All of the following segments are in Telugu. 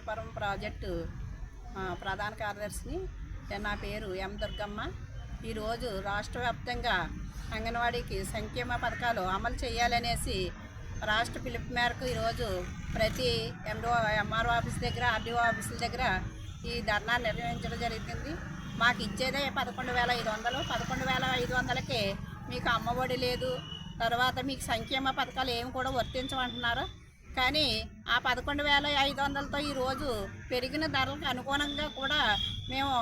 పోలవరం ప్రాజెక్టు ప్రధాన కార్యదర్శిని. నా పేరు ఎం దుర్గమ్మ. ఈరోజు రాష్ట్ర వ్యాప్తంగా అంగన్వాడీకి సంక్షేమ పథకాలు అమలు చేయాలనేసి రాష్ట్ర పిలుపు మేరకు ఈరోజు ప్రతి ఎంఆర్ఓ ఆఫీస్ దగ్గర, ఆర్డీఓ ఆఫీసుల దగ్గర ఈ ధర్నా నిర్వహించడం జరుగుతుంది. మాకు ఇచ్చేదే 11,500. 11,500కే మీకు అమ్మఒడి లేదు, తర్వాత మీకు సంక్షేమ పథకాలు ఏమి కూడా వర్తించమంటున్నారు. కానీ ఆ 11,500తో ఈరోజు పెరిగిన ధరలకు అనుగుణంగా కూడా మేము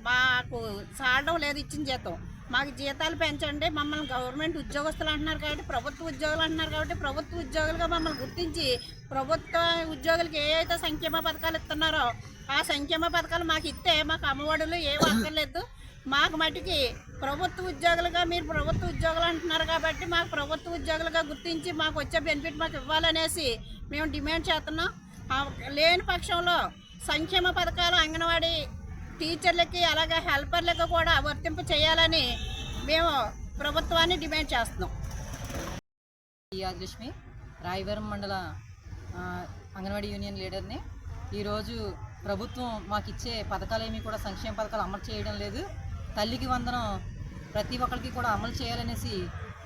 మాకు సాలడం లేదు ఇచ్చిన జీతం. మాకు జీతాలు పెంచండి, మమ్మల్ని గవర్నమెంట్ ఉద్యోగస్తులు అంటున్నారు కాబట్టి, ప్రభుత్వ ఉద్యోగులు అంటున్నారు కాబట్టి, ప్రభుత్వ ఉద్యోగులుగా మమ్మల్ని గుర్తించి ప్రభుత్వ ఉద్యోగులకి ఏ అయితే సంక్షేమ పథకాలు ఇస్తున్నారో ఆ సంక్షేమ పథకాలు మాకు ఇస్తే మాకు అమ్మఒడులు ఏమీ అక్కర్లేదు. మాకు మటుకి ప్రభుత్వ ఉద్యోగులుగా, మీరు ప్రభుత్వ ఉద్యోగులు అంటున్నారు కాబట్టి మాకు ప్రభుత్వ ఉద్యోగులుగా గుర్తించి మాకు వచ్చే బెనిఫిట్ మాకు ఇవ్వాలనేసి మేము డిమాండ్ చేస్తున్నాం. లేని పక్షంలో సంక్షేమ పథకాలు అంగన్వాడీ టీచర్లకి అలాగే హెల్పర్లకు కూడా వర్తింపు చేయాలని మేము ప్రభుత్వాన్ని డిమాండ్ చేస్తున్నాం. ఆదిలక్ష్మి, రాయవరం మండల అంగన్వాడీ యూనియన్ లీడర్ని. ఈరోజు ప్రభుత్వం మాకు ఇచ్చే పథకాలేమీ కూడా సంక్షేమ పథకాలు అమలు చేయడం లేదు. తల్లికి వందనం ప్రతి ఒక్కరికి కూడా అమలు చేయాలనేసి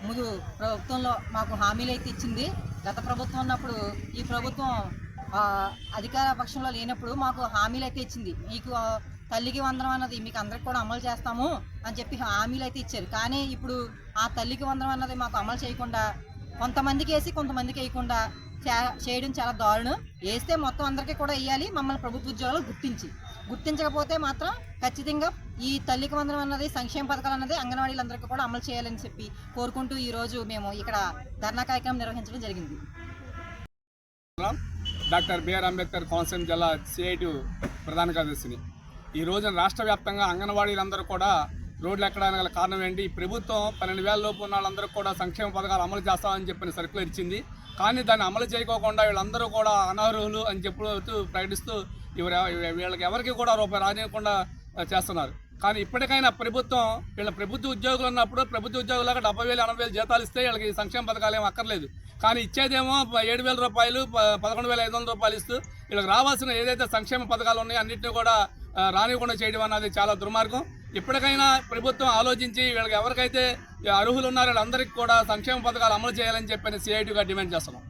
ముందు ప్రభుత్వంలో మాకు హామీలు అయితే ఇచ్చింది. గత ప్రభుత్వం ఉన్నప్పుడు ఈ ప్రభుత్వం అధికార పక్షంలో లేనప్పుడు మాకు హామీలు అయితే ఇచ్చింది. మీకు తల్లికి వందనం అన్నది మీకు అందరికి కూడా అమలు చేస్తాము అని చెప్పి హామీలు అయితే ఇచ్చారు. కానీ ఇప్పుడు ఆ తల్లికి వందనం అన్నది మాకు అమలు చేయకుండా కొంతమందికి వేసి కొంతమందికి వేయకుండా చేయడం చాలా దారుణం. వేస్తే మొత్తం అందరికీ కూడా వేయాలి. మమ్మల్ని ప్రభుత్వ ఉద్యోగాలు గుర్తించకపోతే మాత్రం ఖచ్చితంగా ఈ తల్లికి వందనం అన్నది, సంక్షేమ పథకాలు అన్నది అంగన్వాడీలందరికీ కూడా అమలు చేయాలని చెప్పి కోరుకుంటూ ఈరోజు మేము ఇక్కడ ధర్నా కార్యక్రమం నిర్వహించడం జరిగింది. డాక్టర్ బిఆర్ అంబేద్కర్ కోనసీమ జిల్లా సిఐటి ప్రధాన కార్యదర్శిని. ఈ రోజున రాష్ట్ర వ్యాప్తంగా అంగన్వాడీలందరూ కూడా రోడ్లు ఎక్కడానికి గల కారణం ఏంటి? ఈ ప్రభుత్వం 12,000 లోపు ఉన్న వాళ్ళందరికీ కూడా సంక్షేమ పథకాలు అమలు చేస్తామని చెప్పిన సర్కులర్ ఇచ్చింది. కానీ దాన్ని అమలు చేయకోకుండా వీళ్ళందరూ కూడా అనర్హులు అని చెప్పుతూ ప్రకటిస్తూ వీళ్ళకి ఎవరికి కూడా రూపాయి రానివ్వకుండా చేస్తున్నారు. కానీ ఇప్పటికైనా ప్రభుత్వం వీళ్ళ ప్రభుత్వ ఉద్యోగులు ఉన్నప్పుడు ప్రభుత్వ ఉద్యోగులకు 70,000, 80,000 జీతాలు ఇస్తే వీళ్ళకి సంక్షేమ పథకాలు ఏమీ అక్కర్లేదు. కానీ ఇచ్చేదేమో 7,000 రూపాయలు, 11,500 రూపాయలు ఇస్తూ వీళ్ళకి రావాల్సిన ఏదైతే సంక్షేమ పథకాలు ఉన్నాయో అన్నింటినీ కూడా రానివ్వకుండా చేయడం అన్నది చాలా దుర్మార్గం. ఇప్పటికైనా ప్రభుత్వం ఆలోచించి వీళ్ళకి ఎవరికైతే అర్హులు ఉన్నారో వాళ్ళందరికీ కూడా సంక్షేమ పథకాలు అమలు చేయాలని చెప్పని సిఐటిగా డిమాండ్ చేస్తున్నాం.